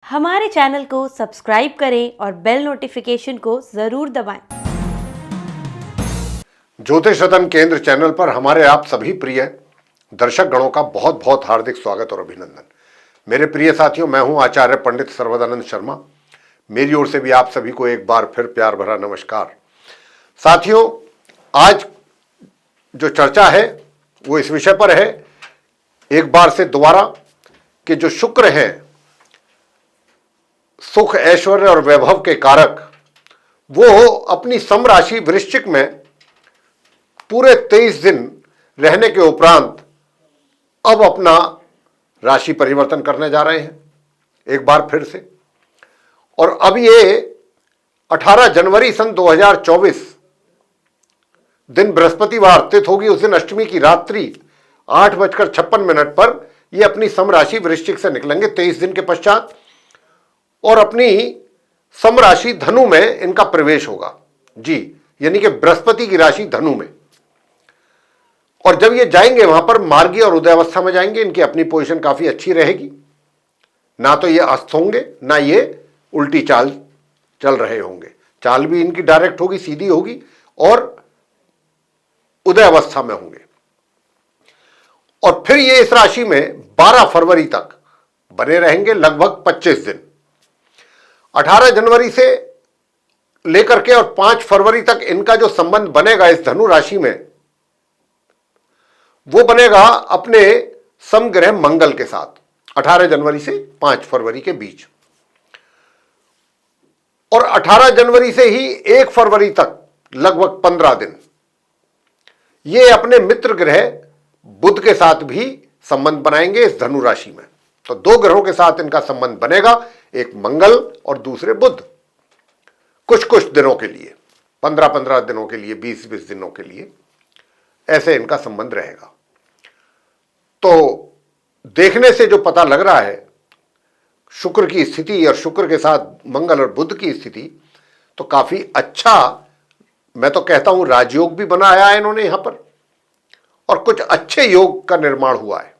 हमारे चैनल को सब्सक्राइब करें और बेल नोटिफिकेशन को जरूर दबाएं। ज्योतिष रतन केंद्र चैनल पर हमारे आप सभी प्रिय दर्शक गणों का बहुत बहुत हार्दिक स्वागत और अभिनंदन। मेरे प्रिय साथियों, मैं हूं आचार्य पंडित सर्वदानंद शर्मा। मेरी ओर से भी आप सभी को एक बार फिर प्यार भरा नमस्कार। साथियों, आज जो चर्चा है वो इस विषय पर है, एक बार से दोबारा, कि जो शुक्र है सुख, ऐश्वर्य और वैभव के कारक, वो अपनी सम राशि वृश्चिक में पूरे 23 दिन रहने के उपरांत अब अपना राशि परिवर्तन करने जा रहे हैं एक बार फिर से। और अब ये 18 जनवरी सन 2024 दिन बृहस्पतिवार तिथि होगी। उस दिन अष्टमी की रात्रि 8:56 पर ये अपनी सम राशि वृश्चिक से निकलेंगे 23 दिन के पश्चात, और अपनी सम राशि धनु में इनका प्रवेश होगा जी, यानी कि बृहस्पति की राशि धनु में। और जब ये जाएंगे वहां पर मार्गी और उदय अवस्था में जाएंगे, इनकी अपनी पोजीशन काफी अच्छी रहेगी। ना तो ये अस्त होंगे, ना ये उल्टी चाल चल रहे होंगे। चाल भी इनकी डायरेक्ट होगी, सीधी होगी, और उदय अवस्था में होंगे। और फिर ये इस राशि में 12 फरवरी तक बने रहेंगे, लगभग 25 दिन। 18 जनवरी से लेकर के और 5 फरवरी तक इनका जो संबंध बनेगा इस धनु राशि में, वो बनेगा अपने समग्रह मंगल के साथ 18 जनवरी से 5 फरवरी के बीच। और 18 जनवरी से ही 1 फरवरी तक लगभग 15 दिन ये अपने मित्र ग्रह बुध के साथ भी संबंध बनाएंगे इस धनु राशि में। तो 2 ग्रहों के साथ इनका संबंध बनेगा, एक मंगल और दूसरे बुध। कुछ कुछ दिनों के लिए, 15-15 दिनों के लिए, 20-20 दिनों के लिए ऐसे इनका संबंध रहेगा। तो देखने से जो पता लग रहा है शुक्र की स्थिति और शुक्र के साथ मंगल और बुध की स्थिति, तो काफी अच्छा, मैं तो कहता हूं राजयोग भी बनाया है इन्होंने यहां पर, और कुछ अच्छे योग का निर्माण हुआ है।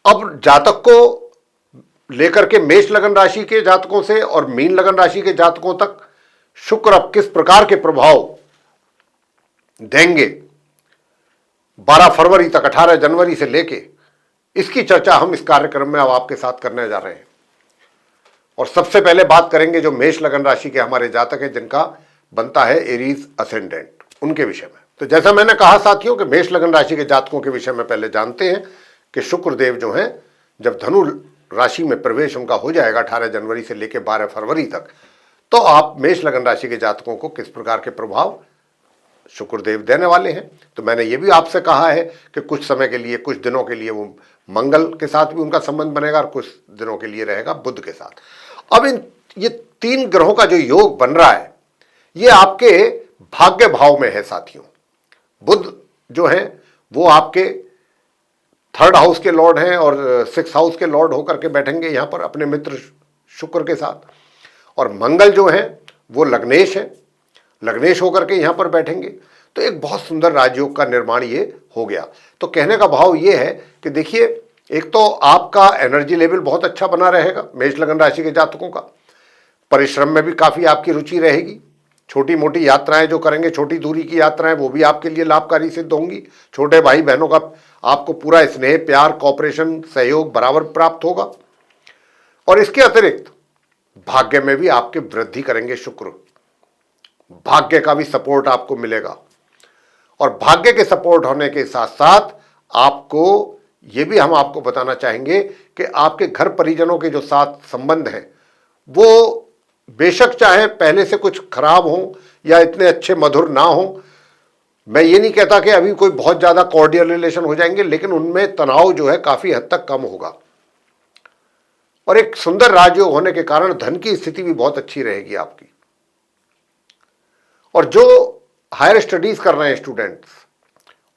अब जातक को लेकर के मेष लगन राशि के जातकों से और मीन लगन राशि के जातकों तक शुक्र अब किस प्रकार के प्रभाव देंगे 12 फरवरी तक, 18 जनवरी से लेके, इसकी चर्चा हम इस कार्यक्रम में अब आपके साथ करने जा रहे हैं। और सबसे पहले बात करेंगे जो मेष लगन राशि के हमारे जातक हैं, जिनका बनता है एरीज असेंडेंट, उनके विषय में। तो जैसा मैंने कहा साथियों कि मेष लगन राशि के जातकों के विषय में पहले जानते हैं कि शुक्रदेव जो हैं, जब धनु राशि में प्रवेश उनका हो जाएगा 18 जनवरी से लेकर 12 फरवरी तक, तो आप मेष लगन राशि के जातकों को किस प्रकार के प्रभाव शुक्रदेव देने वाले हैं। तो मैंने ये भी आपसे कहा है कि कुछ समय के लिए, कुछ दिनों के लिए वो मंगल के साथ भी उनका संबंध बनेगा और कुछ दिनों के लिए रहेगा बुध के साथ। अब ये 3 ग्रहों का जो योग बन रहा है, ये आपके भाग्य भाव में है साथियों। बुध जो है वो आपके 3rd हाउस के लॉर्ड हैं और 6th हाउस के लॉर्ड होकर के बैठेंगे यहां पर अपने मित्र शुक्र के साथ। और मंगल जो है वो लग्नेश है, लग्नेश होकर के यहां पर बैठेंगे। तो एक बहुत सुंदर राजयोग का निर्माण ये हो गया। तो कहने का भाव ये है कि देखिए, एक तो आपका एनर्जी लेवल बहुत अच्छा बना रहेगा मेष लगन राशि के जातकों का। परिश्रम में भी काफी आपकी रुचि रहेगी। छोटी मोटी यात्राएं जो करेंगे, छोटी दूरी की यात्राएं, वो भी आपके लिए लाभकारी सिद्ध होंगी। छोटे भाई बहनों का आपको पूरा स्नेह, प्यार, कॉपरेशन, सहयोग बराबर प्राप्त होगा। और इसके अतिरिक्त भाग्य में भी आपके वृद्धि करेंगे शुक्र। भाग्य का भी सपोर्ट आपको मिलेगा। और भाग्य के सपोर्ट होने के साथ साथ आपको ये भी हम आपको बताना चाहेंगे कि आपके घर परिजनों के जो साथ संबंध हैं, वो बेशक चाहे पहले से कुछ खराब हो या इतने अच्छे मधुर ना हो, मैं ये नहीं कहता कि अभी कोई बहुत ज्यादा कॉर्डियल रिलेशन हो जाएंगे, लेकिन उनमें तनाव जो है काफी हद तक कम होगा। और एक सुंदर राजयोग होने के कारण धन की स्थिति भी बहुत अच्छी रहेगी आपकी। और जो हायर स्टडीज कर रहे हैं स्टूडेंट्स,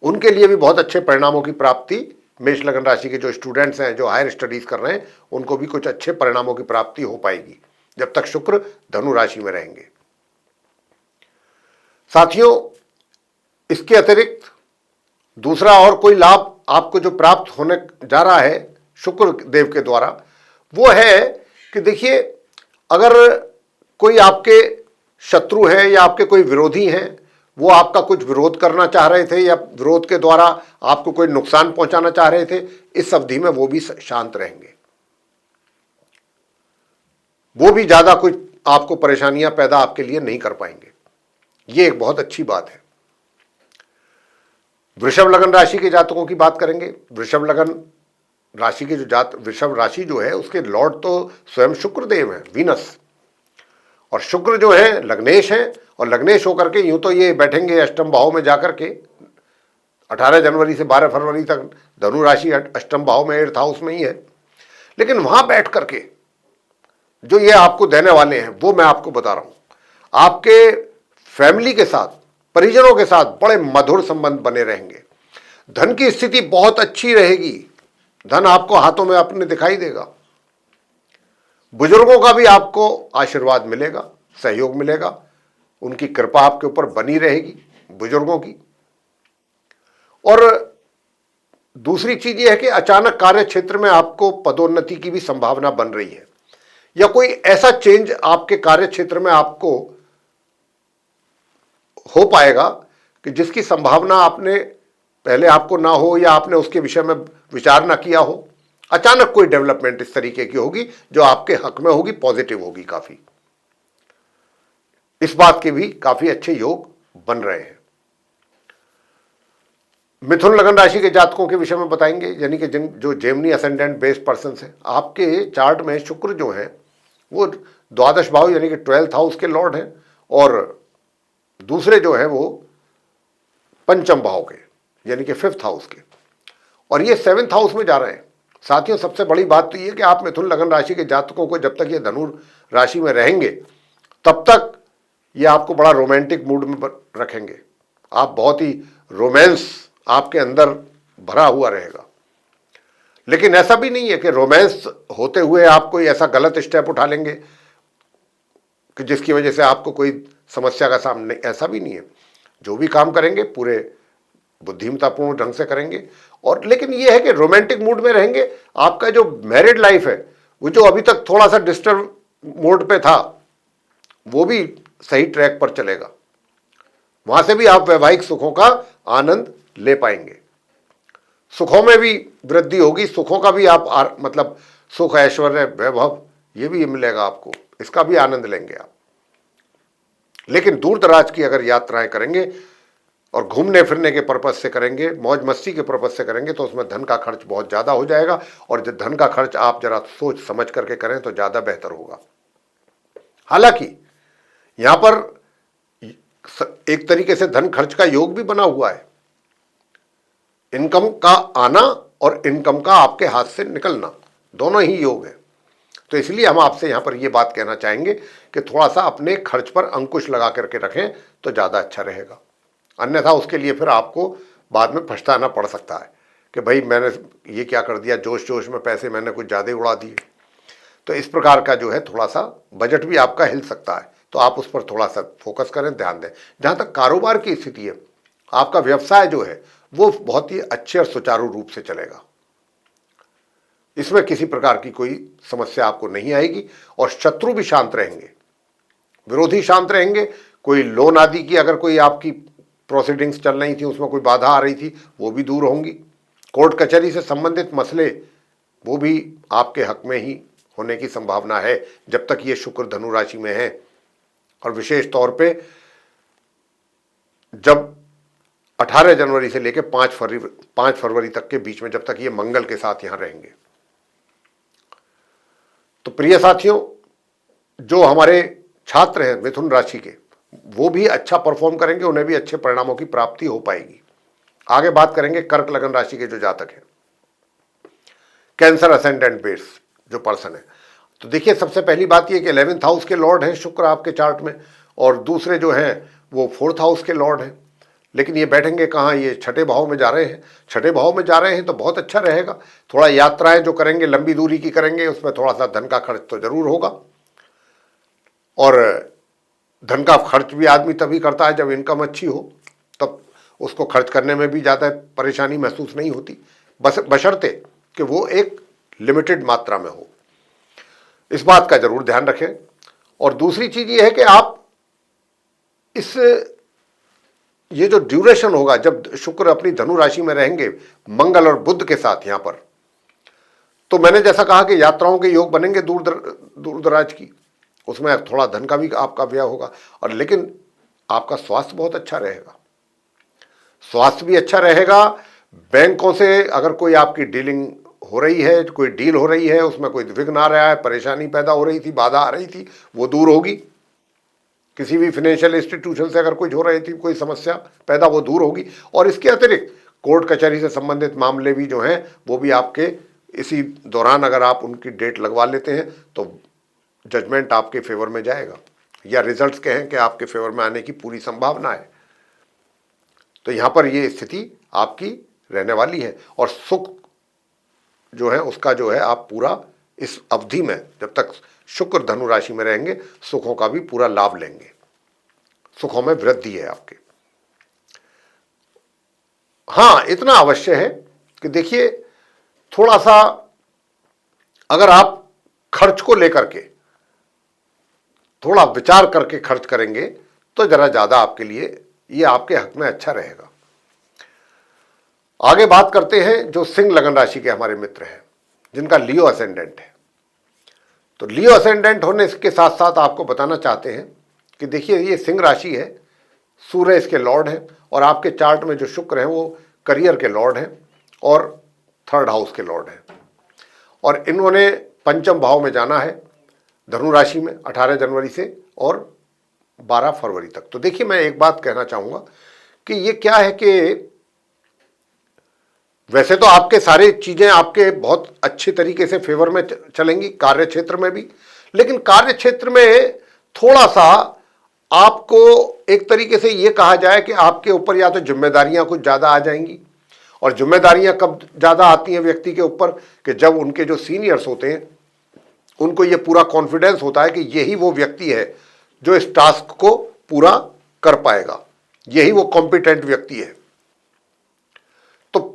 उनके लिए भी बहुत अच्छे परिणामों की प्राप्ति, मेष लगन राशि के जो स्टूडेंट्स हैं जो हायर स्टडीज कर रहे हैं, उनको भी कुछ अच्छे परिणामों की प्राप्ति हो पाएगी जब तक शुक्र धनु राशि में रहेंगे। साथियों, इसके अतिरिक्त दूसरा और कोई लाभ आपको जो प्राप्त होने जा रहा है शुक्र देव के द्वारा, वो है कि देखिए, अगर कोई आपके शत्रु हैं या आपके कोई विरोधी हैं, वो आपका कुछ विरोध करना चाह रहे थे या विरोध के द्वारा आपको कोई नुकसान पहुंचाना चाह रहे थे, इस अवधि में वो भी शांत रहेंगे। वो भी ज्यादा कुछ आपको परेशानियां पैदा आपके लिए नहीं कर पाएंगे। ये एक बहुत अच्छी बात है। वृषभ लगन राशि के जातकों की बात करेंगे। वृषभ लगन राशि के वृषभ राशि जो है उसके लॉर्ड तो स्वयं शुक्रदेव है, वीनस। और शुक्र जो है लग्नेश है, और लग्नेश होकर के यूं तो ये बैठेंगे अष्टम भाव में जाकर के 18 जनवरी से 12 फरवरी तक धनु राशि अष्टम भाव में 8th हाउस में ही है, लेकिन वहां बैठ करके जो ये आपको देने वाले हैं वो मैं आपको बता रहा हूं। आपके फैमिली के साथ, परिजनों के साथ बड़े मधुर संबंध बने रहेंगे। धन की स्थिति बहुत अच्छी रहेगी, धन आपको हाथों में अपने दिखाई देगा। बुजुर्गों का भी आपको आशीर्वाद मिलेगा, सहयोग मिलेगा, उनकी कृपा आपके ऊपर बनी रहेगी बुजुर्गों की। और दूसरी चीज यह है कि अचानक कार्य क्षेत्र में आपको पदोन्नति की भी संभावना बन रही है, या कोई ऐसा चेंज आपके कार्य क्षेत्र में आपको हो पाएगा कि जिसकी संभावना आपने पहले आपको ना हो, या आपने उसके विषय में विचार ना किया हो। अचानक कोई डेवलपमेंट इस तरीके की होगी जो आपके हक में होगी, पॉजिटिव होगी काफी। इस बात के भी काफी अच्छे योग बन रहे हैं। मिथुन लगन राशि के जातकों के विषय में बताएंगे, यानी कि जिन जो जेमिनी असेंडेंट बेस्ड पर्सन है। आपके चार्ट में शुक्र जो है वो द्वादश भाव यानी कि 12th हाउस के लॉर्ड हैं, और दूसरे जो है वो पंचम भाव के यानी कि 5th हाउस के, और ये 7th हाउस में जा रहे हैं। साथियों, सबसे बड़ी बात तो ये कि आप मिथुन लगन राशि के जातकों को जब तक ये धनु राशि में रहेंगे तब तक ये आपको बड़ा रोमांटिक मूड में रखेंगे। आप बहुत ही रोमांस आपके अंदर भरा हुआ रहेगा, लेकिन ऐसा भी नहीं है कि रोमांस होते हुए आप कोई ऐसा गलत स्टेप उठा लेंगे कि जिसकी वजह से आपको कोई समस्या का सामना, ऐसा भी नहीं है। जो भी काम करेंगे पूरे बुद्धिमतापूर्ण ढंग से करेंगे। और लेकिन यह है कि रोमांटिक मूड में रहेंगे। आपका जो मैरिड लाइफ है वो जो अभी तक थोड़ा सा डिस्टर्ब मोड पे था वो भी सही ट्रैक पर चलेगा। वहां से भी आप वैवाहिक सुखों का आनंद ले पाएंगे, सुखों में भी वृद्धि होगी, सुखों का भी आप मतलब सुख, ऐश्वर्य, वैभव ये भी मिलेगा आपको, इसका भी आनंद लेंगे आप। लेकिन दूर दराज की अगर यात्राएं करेंगे और घूमने फिरने के पर्पज से करेंगे, मौज मस्ती के पर्पज से करेंगे, तो उसमें धन का खर्च बहुत ज्यादा हो जाएगा। और जब धन का खर्च आप जरा सोच समझ करके करें तो ज्यादा बेहतर होगा। हालांकि यहां पर एक तरीके से धन खर्च का योग भी बना हुआ है, इनकम का आना और इनकम का आपके हाथ से निकलना, दोनों ही योग है। तो इसलिए हम आपसे यहां पर यह बात कहना चाहेंगे कि थोड़ा सा अपने खर्च पर अंकुश लगा करके रखें तो ज्यादा अच्छा रहेगा। अन्यथा उसके लिए फिर आपको बाद में पछताना पड़ सकता है कि भाई मैंने ये क्या कर दिया, जोश जोश में पैसे मैंने कुछ ज़्यादा ही उड़ा दिए। तो इस प्रकार का जो है थोड़ा सा बजट भी आपका हिल सकता है, तो आप उस पर थोड़ा सा फोकस करें, ध्यान दें। जहाँ तक कारोबार की स्थिति है, आपका व्यवसाय जो है वो बहुत ही अच्छे और सुचारू रूप से चलेगा, इसमें किसी प्रकार की कोई समस्या आपको नहीं आएगी। और शत्रु भी शांत रहेंगे, विरोधी शांत रहेंगे। कोई लोन आदि की अगर कोई आपकी प्रोसीडिंग्स चल रही थी, उसमें कोई बाधा आ रही थी, वो भी दूर होंगी। कोर्ट कचहरी से संबंधित मसले वो भी आपके हक में ही होने की संभावना है जब तक ये शुक्र धनु राशि में है। और विशेष तौर पे जब 18 जनवरी से लेकर 5 फरवरी तक के बीच में, जब तक ये मंगल के साथ यहां रहेंगे। तो प्रिय साथियों, जो हमारे छात्र हैं मिथुन राशि के, वो भी अच्छा परफॉर्म करेंगे, उन्हें भी अच्छे परिणामों की प्राप्ति हो पाएगी। आगे बात करेंगे कर्क लगन राशि के जो जातक हैं, कैंसर असेंडेंट बेस जो पर्सन है। तो देखिए, सबसे पहली बात ये कि 11th हाउस के लॉर्ड हैं शुक्र आपके चार्ट में, और दूसरे जो हैं वो 4th हाउस के लॉर्ड हैं। लेकिन ये बैठेंगे कहाँ, ये 6ठे भाव में जा रहे हैं। 6ठे भाव में जा रहे हैं तो बहुत अच्छा रहेगा। थोड़ा यात्राएं जो करेंगे लंबी दूरी की करेंगे, उसमें थोड़ा सा धन का खर्च तो जरूर होगा। और धन का खर्च भी आदमी तभी करता है जब इनकम अच्छी हो, तब उसको खर्च करने में भी ज़्यादा परेशानी महसूस नहीं होती, बस बशर्ते कि वो एक लिमिटेड मात्रा में हो। इस बात का जरूर ध्यान रखें। और दूसरी चीज ये है कि आप इस ये जो ड्यूरेशन होगा जब शुक्र अपनी धनु राशि में रहेंगे मंगल और बुध के साथ यहां पर, तो मैंने जैसा कहा कि यात्राओं के योग बनेंगे दूर दराज की, उसमें थोड़ा धन का भी आपका व्यय होगा, और लेकिन आपका स्वास्थ्य बहुत अच्छा रहेगा, स्वास्थ्य भी अच्छा रहेगा। बैंकों से अगर कोई आपकी डीलिंग हो रही है, कोई डील हो रही है, उसमें कोई विघ्न आ रहा है, परेशानी पैदा हो रही थी, बाधा आ रही थी, वो दूर होगी। किसी भी फाइनेंशियल इंस्टीट्यूशन से अगर कुछ हो रही थी, कोई समस्या पैदा, वो दूर होगी। और इसके अतिरिक्त कोर्ट कचहरी से संबंधित मामले भी जो हैं वो भी आपके इसी दौरान अगर आप उनकी डेट लगवा लेते हैं तो जजमेंट आपके फेवर में जाएगा, या रिजल्ट्स कहें कि आपके फेवर में आने की पूरी संभावना है। तो यहां पर ये स्थिति आपकी रहने वाली है, और सुख जो है उसका जो है आप पूरा इस अवधि में जब तक शुक्र धनु राशि में रहेंगे सुखों का भी पूरा लाभ लेंगे, सुखों में वृद्धि है आपके। हां, इतना अवश्य है कि देखिए थोड़ा सा अगर आप खर्च को लेकर के थोड़ा विचार करके खर्च करेंगे तो जरा ज्यादा आपके लिए ये आपके हक में अच्छा रहेगा। आगे बात करते हैं जो सिंह लगन राशि के हमारे मित्र हैं जिनका लियो असेंडेंट है। तो लियो असेंडेंट होने के साथ साथ आपको बताना चाहते हैं कि देखिए ये सिंह राशि है, सूर्य इसके लॉर्ड है, और आपके चार्ट में जो शुक्र है वो करियर के लॉर्ड हैं और थर्ड हाउस के लॉर्ड हैं, और इन्होंने पंचम भाव में जाना है धनु राशि में 18 जनवरी से और 12 फरवरी तक। तो देखिए मैं एक बात कहना चाहूंगा कि ये क्या है कि वैसे तो आपके सारे चीजें आपके बहुत अच्छे तरीके से फेवर में चलेंगी, कार्य क्षेत्र में भी, लेकिन कार्य क्षेत्र में थोड़ा सा आपको एक तरीके से ये कहा जाए कि आपके ऊपर या तो जिम्मेदारियां कुछ ज्यादा आ जाएंगी। और जिम्मेदारियां कब ज्यादा आती हैं व्यक्ति के ऊपर कि जब उनके जो सीनियर्स होते हैं उनको ये पूरा कॉन्फिडेंस होता है कि यही वो व्यक्ति है जो इस टास्क को पूरा कर पाएगा, यही वो कॉम्पिटेंट व्यक्ति है। तो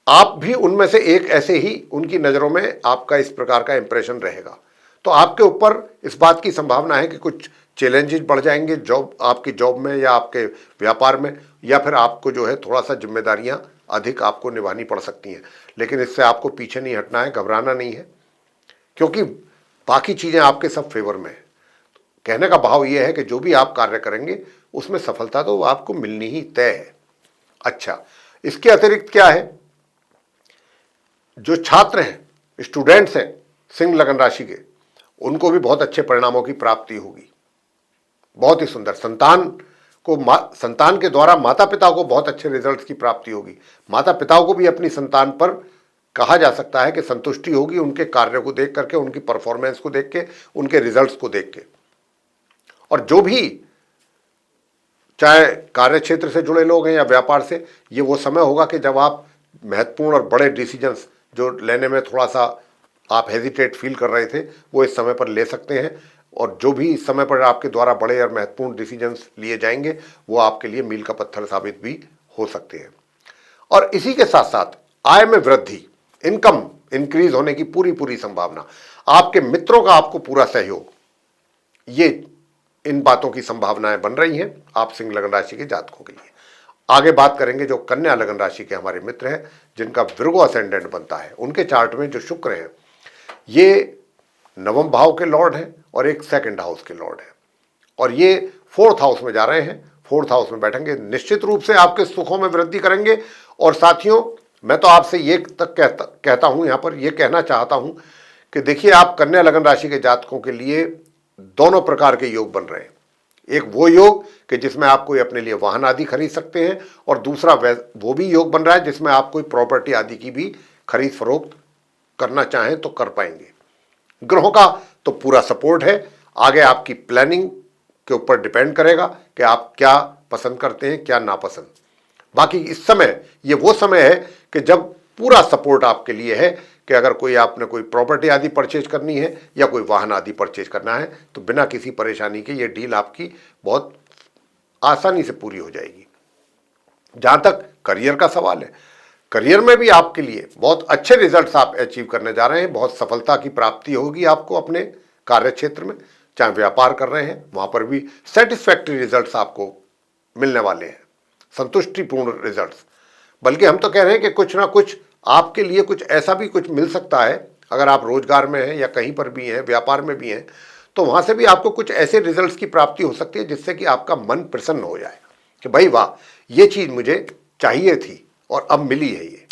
आप भी उनमें से एक ऐसे ही उनकी नजरों में आपका इस प्रकार का इंप्रेशन रहेगा। तो आपके ऊपर इस बात की संभावना है कि कुछ चैलेंजेस बढ़ जाएंगे आपकी जॉब में या आपके व्यापार में, या फिर आपको जो है थोड़ा सा जिम्मेदारियां अधिक आपको निभानी पड़ सकती हैं। लेकिन इससे आपको पीछे नहीं हटना है, घबराना नहीं है, क्योंकि बाकी चीजें आपके सब फेवर में है। कहने का भाव यह है कि जो भी आप कार्य करेंगे उसमें सफलता तो आपको मिलनी ही तय है। अच्छा, इसके अतिरिक्त क्या है, जो छात्र हैं, स्टूडेंट्स हैं सिंह लगन राशि के, उनको भी बहुत अच्छे परिणामों की प्राप्ति होगी, बहुत ही सुंदर। संतान के द्वारा माता पिता को बहुत अच्छे रिजल्ट्स की प्राप्ति होगी। माता पिताओं को भी अपनी संतान पर कहा जा सकता है कि संतुष्टि होगी उनके कार्य को देख करके, उनकी परफॉर्मेंस को देख के, उनके रिजल्ट्स को देख के। और जो भी चाहे कार्य क्षेत्र से जुड़े लोग हैं या व्यापार से, ये वो समय होगा कि जब आप महत्वपूर्ण और बड़े डिसीजंस जो लेने में थोड़ा सा आप हेजिटेट फील कर रहे थे वो इस समय पर ले सकते हैं, और जो भी इस समय पर आपके द्वारा बड़े और महत्वपूर्ण डिसीजंस लिए जाएंगे वो आपके लिए मील का पत्थर साबित भी हो सकते हैं। और इसी के साथ साथ आय में वृद्धि, इनकम इंक्रीज होने की पूरी संभावना, आपके मित्रों का आपको पूरा सहयोग, ये इन बातों की संभावनाएं बन रही हैं आप सिंह लगन राशि के जातकों के लिए। आगे बात करेंगे जो कन्या लगन राशि के हमारे मित्र हैं जिनका विर्गो असेंडेंट बनता है। उनके चार्ट में जो शुक्र है ये नवम भाव के लॉर्ड हैं और एक सेकंड हाउस के लॉर्ड हैं, और ये फोर्थ हाउस में जा रहे हैं, फोर्थ हाउस में बैठेंगे, निश्चित रूप से आपके सुखों में वृद्धि करेंगे। और साथियों, मैं तो आपसे ये तक कहता हूं, यहां पर ये कहना चाहता हूं कि देखिए आप कन्या लगन राशि के जातकों के लिए दोनों प्रकार के योग बन रहे हैं। एक वो योग कि जिसमें आप कोई अपने लिए वाहन आदि खरीद सकते हैं, और दूसरा वो भी योग बन रहा है जिसमें आप कोई प्रॉपर्टी आदि की भी खरीद फरोख्त करना चाहें तो कर पाएंगे। ग्रहों का तो पूरा सपोर्ट है, आगे आपकी प्लानिंग के ऊपर डिपेंड करेगा कि आप क्या पसंद करते हैं क्या नापसंद। बाकी इस समय ये वो समय है कि जब पूरा सपोर्ट आपके लिए है कि अगर कोई आपने कोई प्रॉपर्टी आदि परचेज करनी है या कोई वाहन आदि परचेज करना है तो बिना किसी परेशानी के ये डील आपकी बहुत आसानी से पूरी हो जाएगी। जहां तक करियर का सवाल है करियर में भी आपके लिए बहुत अच्छे रिजल्ट्स आप अचीव करने जा रहे हैं। बहुत सफलता की प्राप्ति होगी आपको अपने कार्य क्षेत्र में, चाहे व्यापार कर रहे हैं वहां पर भी सेटिस्फैक्ट्री रिजल्ट्स आपको मिलने वाले हैं, संतुष्टिपूर्ण रिजल्ट्स। बल्कि हम तो कह रहे हैं कि कुछ ना कुछ आपके लिए कुछ ऐसा भी कुछ मिल सकता है, अगर आप रोजगार में हैं या कहीं पर भी हैं, व्यापार में भी हैं, तो वहां से भी आपको कुछ ऐसे रिजल्ट्स की प्राप्ति हो सकती है जिससे कि आपका मन प्रसन्न हो जाए कि भाई वाह, ये चीज मुझे चाहिए थी और अब मिली है ये।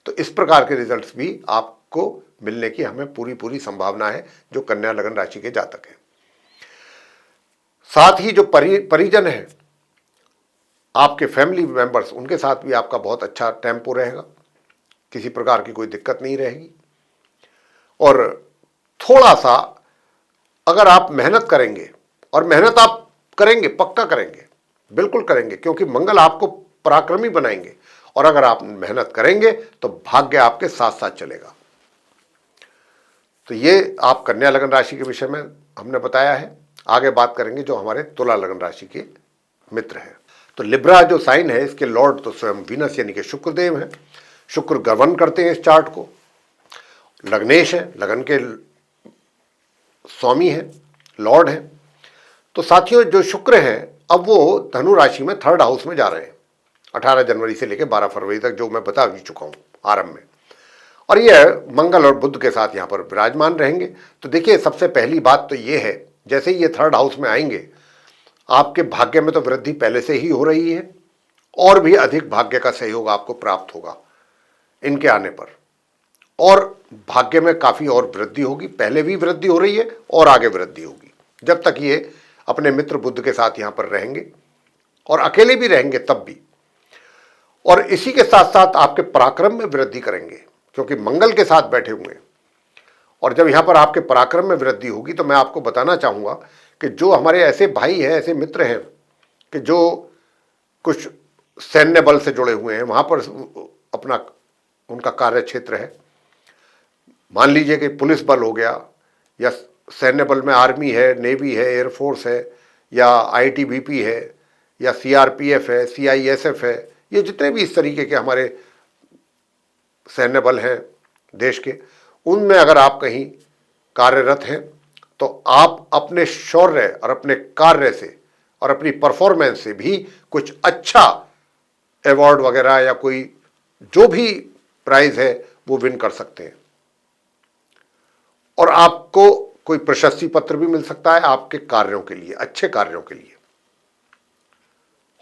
तो इस प्रकार के रिजल्ट्स भी आपको मिलने की हमें पूरी पूरी संभावना है जो कन्या लगन राशि के जातक हैं। साथ ही जो परिजन है, आपके फैमिली मेंबर्स, उनके साथ भी आपका बहुत अच्छा टेम्पो रहेगा, किसी प्रकार की कोई दिक्कत नहीं रहेगी। और थोड़ा सा अगर आप मेहनत करेंगे, और मेहनत आप करेंगे, पक्का करेंगे, बिल्कुल करेंगे, क्योंकि मंगल आपको पराक्रमी बनाएंगे, और अगर आप मेहनत करेंगे तो भाग्य आपके साथ साथ चलेगा। तो ये आप कन्या लगन राशि के विषय में हमने बताया है। आगे बात करेंगे जो हमारे तुला लगन राशि के मित्र हैं। तो लिब्रा जो साइन है, इसके लॉर्ड तो स्वयं वीनस यानी कि शुक्रदेव हैं। शुक्र गवर्न करते हैं इस चार्ट को। लग्नेश है, लगन के स्वामी हैं, लॉर्ड हैं। तो साथियों, जो शुक्र हैं अब वो धनु राशि में 3rd हाउस में जा रहे हैं 18 जनवरी से लेकर 12 फरवरी तक, जो मैं बता भी चुका हूं आरंभ में। और ये मंगल और बुध के साथ यहां पर विराजमान रहेंगे। तो देखिए, सबसे पहली बात तो ये है, जैसे ही ये 3rd हाउस में आएंगे, आपके भाग्य में तो वृद्धि पहले से ही हो रही है, और भी अधिक भाग्य का सहयोग आपको प्राप्त होगा इनके आने पर, और भाग्य में काफी और वृद्धि होगी। पहले भी वृद्धि हो रही है और आगे वृद्धि होगी जब तक ये अपने मित्र बुध के साथ यहां पर रहेंगे, और अकेले भी रहेंगे तब भी। और इसी के साथ साथ आपके पराक्रम में वृद्धि करेंगे, क्योंकि मंगल के साथ बैठे हुए हैं। और जब यहां पर आपके पराक्रम में वृद्धि होगी, तो मैं आपको बताना चाहूंगा कि जो हमारे ऐसे भाई हैं, ऐसे मित्र हैं कि जो कुछ सैन्य बल से जुड़े हुए हैं, वहां पर अपना उनका कार्य क्षेत्र है, मान लीजिए कि पुलिस बल हो गया, या सैन्य बल में आर्मी है, नेवी है, एयरफोर्स है, या आईटीबीपी है, या सीआरपीएफ है, सीआईएसएफ है, ये जितने भी इस तरीके के हमारे सैन्य बल हैं देश के, उनमें अगर आप कहीं कार्यरत हैं, तो आप अपने शौर्य और अपने कार्य से और अपनी परफॉर्मेंस से भी कुछ अच्छा अवार्ड वगैरह या कोई जो भी प्राइज है वो विन कर सकते हैं। और आपको कोई प्रशस्ति पत्र भी मिल सकता है आपके कार्यों के लिए, अच्छे कार्यों के लिए।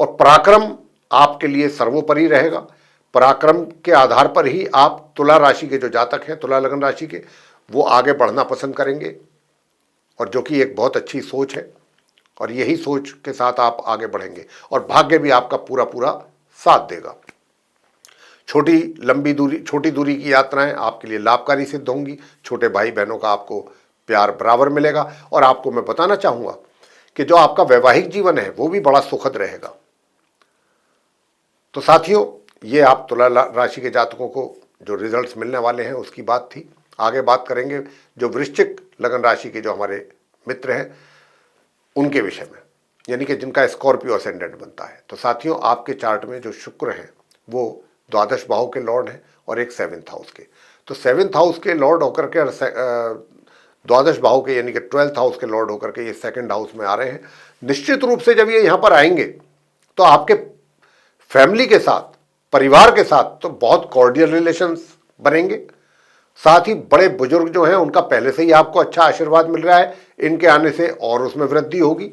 और पराक्रम आपके लिए सर्वोपरि रहेगा। पराक्रम के आधार पर ही आप, तुला राशि के जो जातक हैं, तुला लगन राशि के, वो आगे बढ़ना पसंद करेंगे, और जो कि एक बहुत अच्छी सोच है, और यही सोच के साथ आप आगे बढ़ेंगे, और भाग्य भी आपका पूरा पूरा साथ देगा। छोटी दूरी की यात्राएं आपके लिए लाभकारी सिद्ध होंगी। छोटे भाई बहनों का आपको प्यार बराबर मिलेगा। और आपको मैं बताना चाहूंगा कि जो आपका वैवाहिक जीवन है वो भी बड़ा सुखद रहेगा। तो साथियों, ये आप तुला राशि के जातकों को जो रिजल्ट्स मिलने वाले हैं उसकी बात थी। आगे बात करेंगे जो वृश्चिक लगन राशि के जो हमारे मित्र हैं उनके विषय में, यानी कि जिनका स्कॉर्पियो असेंडेंट बनता है। तो साथियों, आपके चार्ट में जो शुक्र हैं वो द्वादश भाव के लॉर्ड हैं और एक 7th हाउस के। तो 7th हाउस के लॉर्ड होकर के द्वादश भाव के यानी कि 12th हाउस के लॉर्ड होकर के ये 2nd हाउस में आ रहे हैं। निश्चित रूप से जब ये यहाँ पर आएंगे तो आपके फैमिली के साथ, परिवार के साथ तो बहुत कॉर्डियल रिलेशंस बनेंगे। साथ ही बड़े बुजुर्ग जो हैं उनका पहले से ही आपको अच्छा आशीर्वाद मिल रहा है, इनके आने से और उसमें वृद्धि होगी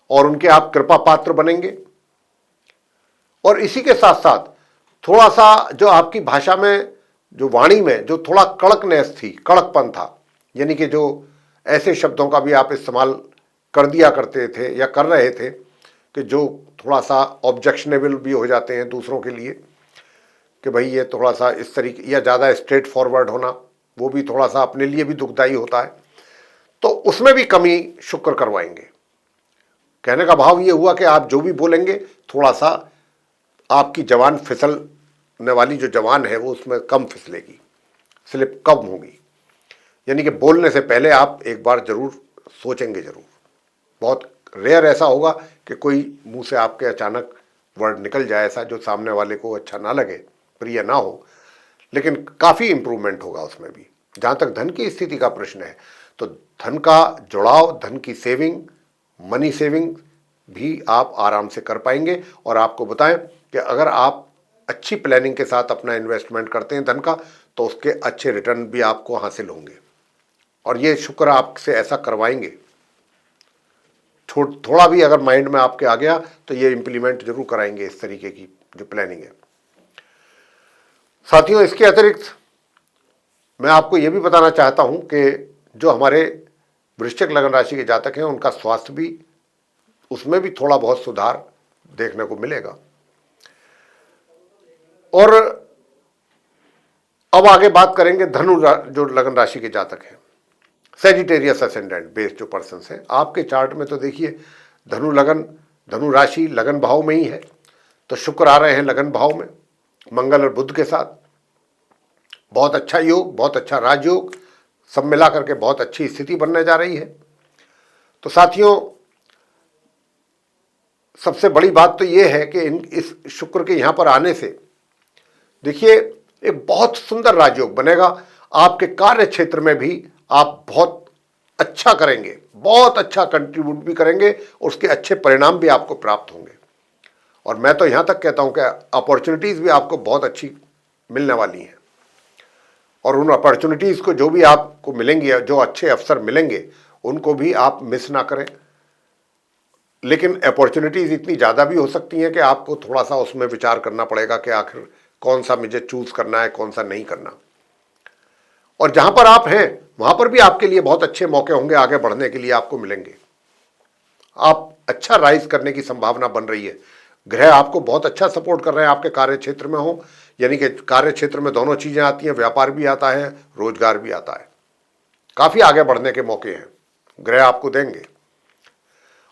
और उनके आप कृपा पात्र बनेंगे। और इसी के साथ साथ थोड़ा सा जो आपकी भाषा में, जो वाणी में जो थोड़ा कड़कनेस थी, कड़कपन था, यानी कि जो ऐसे शब्दों का भी आप इस्तेमाल कर दिया करते थे या कर रहे थे कि जो थोड़ा सा ऑब्जेक्शनेबल भी हो जाते हैं दूसरों के लिए, कि भाई ये थोड़ा सा इस तरीके, या ज़्यादा स्ट्रेट फॉरवर्ड होना, वो भी थोड़ा सा अपने लिए भी दुखदायी होता है। तो उसमें भी कमी शुक्र करवाएंगे। कहने का भाव ये हुआ कि आप जो भी बोलेंगे थोड़ा सा आपकी जबान फिसलने वाली जो जबान है वो उसमें कम फिसलेगी, स्लिप कम होगी। यानी कि बोलने से पहले आप एक बार जरूर सोचेंगे जरूर। बहुत रेयर ऐसा होगा कि कोई मुंह से आपके अचानक वर्ड निकल जाए ऐसा जो सामने वाले को अच्छा ना लगे, प्रिय ना हो, लेकिन काफ़ी इंप्रूवमेंट होगा उसमें भी। जहाँ तक धन की स्थिति का प्रश्न है, तो धन का जुड़ाव, धन की सेविंग, मनी सेविंग भी आप आराम से कर पाएंगे। और आपको बताएं कि अगर आप अच्छी प्लानिंग के साथ अपना इन्वेस्टमेंट करते हैं धन का, तो उसके अच्छे रिटर्न भी आपको हासिल होंगे। और ये शुक्र आपसे ऐसा करवाएंगे। थोड़ा भी अगर माइंड में आपके आ गया तो ये इंप्लीमेंट जरूर कराएंगे इस तरीके की जो प्लानिंग है। साथियों, इसके अतिरिक्त मैं आपको ये भी बताना चाहता हूं कि जो हमारे वृश्चिक लगन राशि के जातक हैं, उनका स्वास्थ्य भी, उसमें भी थोड़ा बहुत सुधार देखने को मिलेगा। और अब आगे बात करेंगे धनु जो लगन राशि के जातक हैं, सेजिटेरियस असेंडेंट बेस्ड जो पर्सन है आपके चार्ट में, तो देखिए धनु लगन, धनु राशि लगन भाव में ही है। तो शुक्र आ रहे हैं लगन भाव में मंगल और बुध के साथ। बहुत अच्छा योग, बहुत अच्छा राजयोग, सब मिला करके बहुत अच्छी स्थिति बनने जा रही है। तो साथियों, सबसे बड़ी बात तो यह है कि इस शुक्र के यहां पर आने से देखिए एक बहुत सुंदर राजयोग बनेगा। आपके कार्य क्षेत्र में भी आप बहुत अच्छा करेंगे, बहुत अच्छा कंट्रीब्यूट भी करेंगे, और उसके अच्छे परिणाम भी आपको प्राप्त होंगे। और मैं तो यहां तक कहता हूं कि अपॉर्चुनिटीज भी आपको बहुत अच्छी मिलने वाली हैं। और उन अपॉर्चुनिटीज को जो भी आपको मिलेंगी, जो अच्छे अवसर मिलेंगे, उनको भी आप मिस ना करें। लेकिन अपॉर्चुनिटीज इतनी ज़्यादा भी हो सकती हैं कि आपको थोड़ा सा उसमें विचार करना पड़ेगा कि आखिर कौन सा मुझे चूज करना है, कौन सा नहीं करना। और जहां पर आप हैं वहां पर भी आपके लिए बहुत अच्छे मौके होंगे, आगे बढ़ने के लिए आपको मिलेंगे। आप अच्छा राइज करने की संभावना बन रही है। ग्रह आपको बहुत अच्छा सपोर्ट कर रहे हैं, आपके कार्य क्षेत्र में हो, यानी कि कार्य क्षेत्र में दोनों चीजें आती हैं, व्यापार भी आता है, रोजगार भी आता है। काफी आगे बढ़ने के मौके हैं, ग्रह आपको देंगे।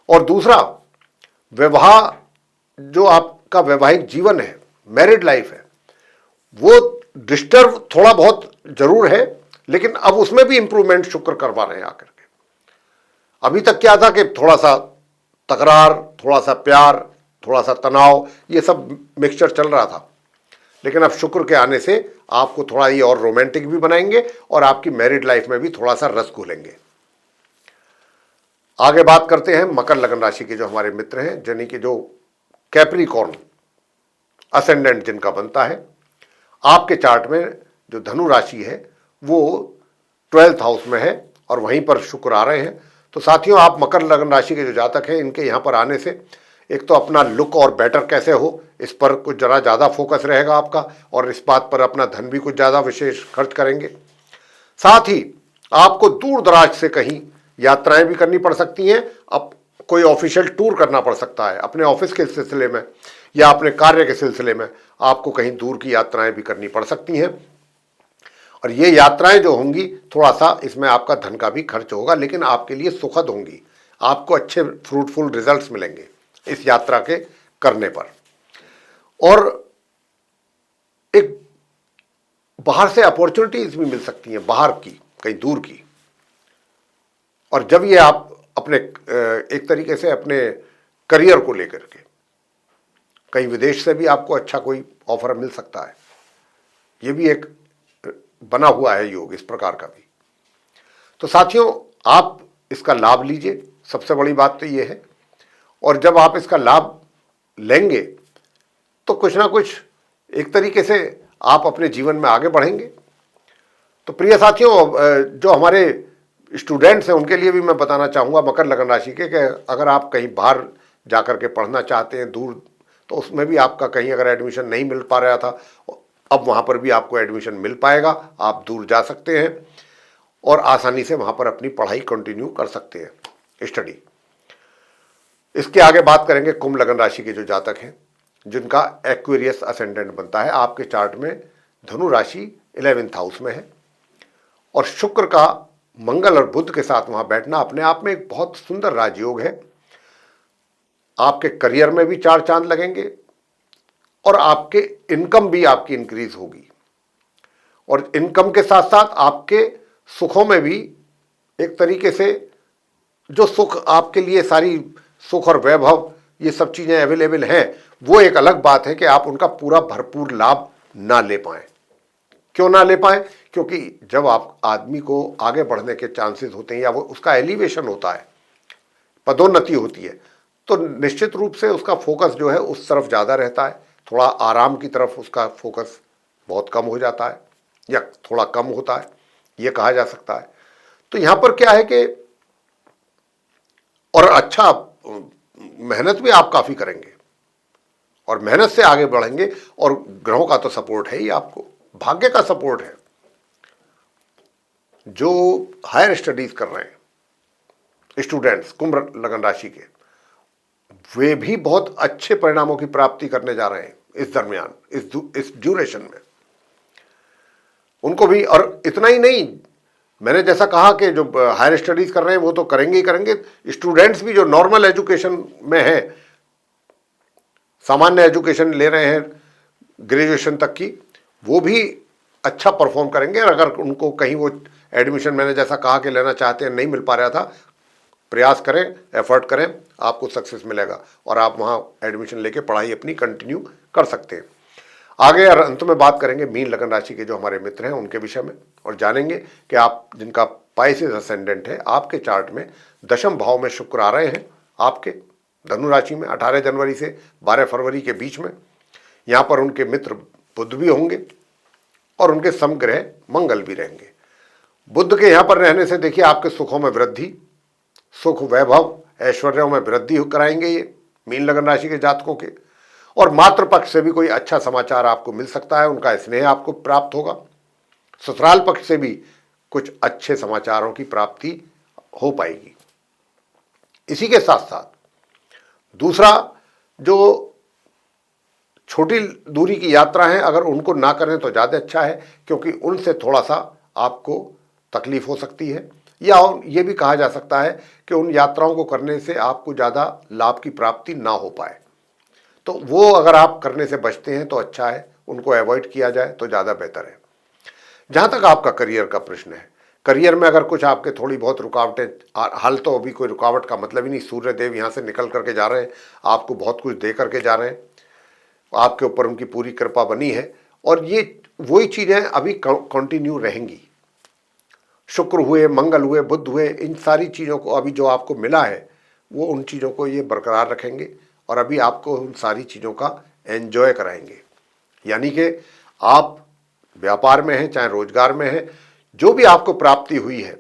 और दूसरा, विवाह, जो आपका वैवाहिक जीवन है, मैरिड लाइफ है, वो डिस्टर्ब थोड़ा बहुत जरूर है, लेकिन अब उसमें भी इंप्रूवमेंट शुक्र करवा रहे हैं आकर के। अभी तक क्या था कि थोड़ा सा तकरार, थोड़ा सा प्यार, थोड़ा सा तनाव, ये सब मिक्सचर चल रहा था। लेकिन अब शुक्र के आने से आपको थोड़ा ये और रोमांटिक भी बनाएंगे, और आपकी मैरिड लाइफ में भी थोड़ा सा रस घुलेंगे। आगे बात करते हैं मकर लगन राशि के जो हमारे मित्र हैं, यानी कि जो कैप्रिकॉर्न असेंडेंट जिनका बनता है। आपके चार्ट में जो धनु राशि है वो 12th हाउस में है, और वहीं पर शुक्र आ रहे हैं। तो साथियों, आप मकर लगन राशि के जो जातक हैं, इनके यहाँ पर आने से एक तो अपना लुक और बेटर कैसे हो, इस पर कुछ जरा ज़्यादा फोकस रहेगा आपका, और इस बात पर अपना धन भी कुछ ज़्यादा विशेष खर्च करेंगे। साथ ही आपको दूर दराज से कहीं यात्राएं भी करनी पड़ सकती हैं। अब कोई ऑफिशियल टूर करना पड़ सकता है अपने ऑफिस के सिलसिले में, या अपने कार्य के सिलसिले में आपको कहीं दूर की यात्राएं भी करनी पड़ सकती हैं। और ये यात्राएं जो होंगी, थोड़ा सा इसमें आपका धन का भी खर्च होगा, लेकिन आपके लिए सुखद होंगी। आपको अच्छे फ्रूटफुल रिजल्ट्स मिलेंगे इस यात्रा के करने पर। और एक बाहर से अपॉर्चुनिटीज भी मिल सकती हैं, बाहर की, कहीं दूर की। और जब ये आप अपने एक तरीके से अपने करियर को लेकर के कहीं विदेश से भी आपको अच्छा कोई ऑफर मिल सकता है। ये भी एक बना हुआ है योग इस प्रकार का भी। तो साथियों, आप इसका लाभ लीजिए, सबसे बड़ी बात तो ये है। और जब आप इसका लाभ लेंगे तो कुछ ना कुछ एक तरीके से आप अपने जीवन में आगे बढ़ेंगे। तो प्रिय साथियों, जो हमारे स्टूडेंट्स हैं उनके लिए भी मैं बताना चाहूँगा मकर लगन राशि के, कि अगर आप कहीं बाहर जाकर के पढ़ना चाहते हैं दूर, तो उसमें भी आपका कहीं अगर एडमिशन नहीं मिल पा रहा था, अब वहाँ पर भी आपको एडमिशन मिल पाएगा। आप दूर जा सकते हैं और आसानी से वहाँ पर अपनी पढ़ाई कंटिन्यू कर सकते हैं, स्टडी। इसके आगे बात करेंगे कुंभ लगन राशि के जो जातक हैं, जिनका एक्वेरियस असेंडेंट बनता है। आपके चार्ट में धनु राशि 11th हाउस में है, और शुक्र का मंगल और बुध के साथ वहां बैठना अपने आप में एक बहुत सुंदर राजयोग है। आपके करियर में भी 4 चांद लगेंगे, और आपके इनकम भी आपकी इंक्रीज होगी। और इनकम के साथ साथ आपके सुखों में भी एक तरीके से जो सुख आपके लिए, सारी सुख और वैभव, ये सब चीजें अवेलेबल हैं, वो एक अलग बात है कि आप उनका पूरा भरपूर लाभ ना ले पाएं। क्यों ना ले पाएं? क्योंकि जब आप आदमी को आगे बढ़ने के चांसेस होते हैं या वो उसका एलिवेशन होता है, पदोन्नति होती है, तो निश्चित रूप से उसका फोकस जो है उस तरफ ज़्यादा रहता है। थोड़ा आराम की तरफ उसका फोकस बहुत कम हो जाता है या थोड़ा कम होता है, ये कहा जा सकता है। तो यहां पर क्या है कि और अच्छा मेहनत भी आप काफ़ी करेंगे और मेहनत से आगे बढ़ेंगे और ग्रहों का तो सपोर्ट है ही, आपको भाग्य का सपोर्ट है। जो हायर स्टडीज कर रहे हैं स्टूडेंट्स कुंभ लगन राशि के, वे भी बहुत अच्छे परिणामों की प्राप्ति करने जा रहे हैं इस दरमियान, इस ड्यूरेशन में उनको भी। और इतना ही नहीं, मैंने जैसा कहा कि जो हायर स्टडीज कर रहे हैं वो तो करेंगे ही करेंगे, स्टूडेंट्स भी जो नॉर्मल एजुकेशन में है, सामान्य एजुकेशन ले रहे हैं ग्रेजुएशन तक की, वो भी अच्छा परफॉर्म करेंगे। अगर उनको कहीं वो एडमिशन मैंने जैसा कहा कि लेना चाहते हैं, नहीं मिल पा रहा था, प्रयास करें, एफर्ट करें, आपको सक्सेस मिलेगा और आप वहाँ एडमिशन लेके पढ़ाई अपनी कंटिन्यू कर सकते हैं। आगे और अंत में बात करेंगे मीन लगन राशि के जो हमारे मित्र हैं उनके विषय में और जानेंगे कि आप जिनका पाइसेस असेंडेंट है, आपके चार्ट में दशम भाव में शुक्र आ रहे हैं आपके धनु राशि में 18 जनवरी से 12 फरवरी के बीच में। यहाँ पर उनके मित्र बुध भी होंगे और उनके समग्रह मंगल भी रहेंगे। बुध के यहाँ पर रहने से देखिए आपके सुखों में वृद्धि, सुख वैभव ऐश्वर्यों में वृद्धि कराएंगे ये मीन लगन राशि के जातकों के। और मातृ पक्ष से भी कोई अच्छा समाचार आपको मिल सकता है, उनका स्नेह आपको प्राप्त होगा। ससुराल पक्ष से भी कुछ अच्छे समाचारों की प्राप्ति हो पाएगी। इसी के साथ साथ दूसरा, जो छोटी दूरी की यात्रा है अगर उनको ना करें तो ज़्यादा अच्छा है, क्योंकि उनसे थोड़ा सा आपको तकलीफ हो सकती है, या ये भी कहा जा सकता है कि उन यात्राओं को करने से आपको ज़्यादा लाभ की प्राप्ति ना हो पाए। तो वो अगर आप करने से बचते हैं तो अच्छा है, उनको अवॉइड किया जाए तो ज़्यादा बेहतर है। जहाँ तक आपका करियर का प्रश्न है, करियर में अगर कुछ आपके थोड़ी बहुत रुकावटें, हाल तो अभी कोई रुकावट का मतलब ही नहीं, सूर्य देव यहाँ से निकल करके जा रहे हैं, आपको बहुत कुछ दे करके जा रहे हैं, आपके ऊपर उनकी पूरी कृपा बनी है और ये वही चीज़ें अभी कंटिन्यू रहेंगी। शुक्र हुए, मंगल हुए, बुध हुए, इन सारी चीज़ों को अभी जो आपको मिला है वो उन चीज़ों को ये बरकरार रखेंगे और अभी आपको उन सारी चीज़ों का एंजॉय कराएंगे। यानी कि आप व्यापार में हैं चाहे रोजगार में हैं, जो भी आपको प्राप्ति हुई है,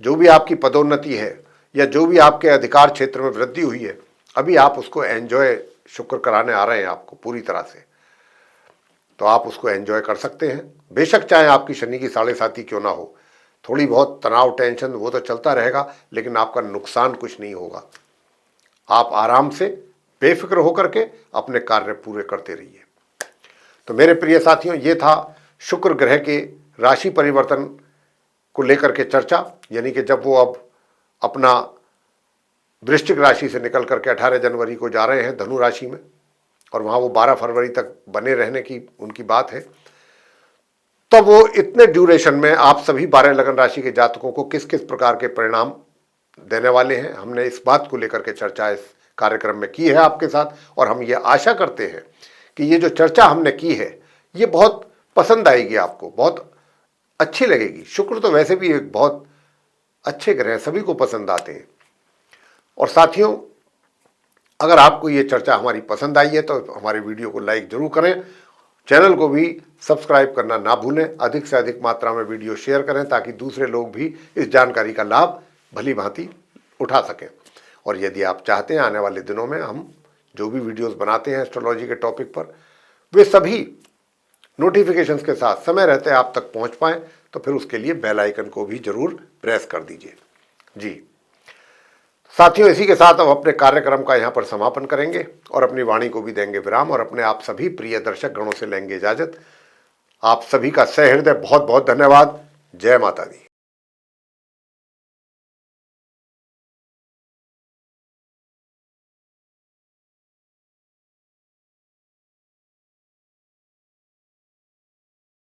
जो भी आपकी पदोन्नति है या जो भी आपके अधिकार क्षेत्र में वृद्धि हुई है, अभी आप उसको एंजॉय शुक्र कराने आ रहे हैं आपको पूरी तरह से, तो आप उसको एंजॉय कर सकते हैं। बेशक चाहे आपकी शनि की 7.5 क्यों ना हो, थोड़ी बहुत तनाव टेंशन वो तो चलता रहेगा, लेकिन आपका नुकसान कुछ नहीं होगा। आप आराम से बेफिक्र होकर के अपने कार्य पूरे करते रहिए। तो मेरे प्रिय साथियों, ये था शुक्र ग्रह के राशि परिवर्तन को लेकर के चर्चा, यानी कि जब वो अब अपना वृश्चिक राशि से निकल करके 18 जनवरी को जा रहे हैं धनु राशि में और वहाँ वो 12 फरवरी तक बने रहने की उनकी बात है, तब वो इतने ड्यूरेशन में आप सभी 12 लगन राशि के जातकों को किस किस प्रकार के परिणाम देने वाले हैं, हमने इस बात को लेकर के चर्चा इस कार्यक्रम में की है आपके साथ। और हम ये आशा करते हैं कि ये जो चर्चा हमने की है ये बहुत पसंद आएगी आपको, बहुत अच्छी लगेगी। शुक्र तो वैसे भी एक बहुत अच्छे ग्रह, सभी को पसंद आते हैं। और साथियों, अगर आपको ये चर्चा हमारी पसंद आई है तो हमारे वीडियो को लाइक जरूर करें, चैनल को भी सब्सक्राइब करना ना भूलें, अधिक से अधिक मात्रा में वीडियो शेयर करें ताकि दूसरे लोग भी इस जानकारी का लाभ भली भांति उठा सकें। और यदि आप चाहते हैं आने वाले दिनों में हम जो भी वीडियोस बनाते हैं एस्ट्रोलॉजी के टॉपिक पर, वे सभी नोटिफिकेशंस के साथ समय रहते आप तक पहुंच पाएं, तो फिर उसके लिए बेल आइकन को भी जरूर प्रेस कर दीजिए। जी साथियों, इसी के साथ अब अपने कार्यक्रम का यहाँ पर समापन करेंगे और अपनी वाणी को भी देंगे विराम और अपने आप सभी प्रिय दर्शक गणों से लेंगे इजाजत। आप सभी का सहृदय बहुत बहुत धन्यवाद। जय माता दी।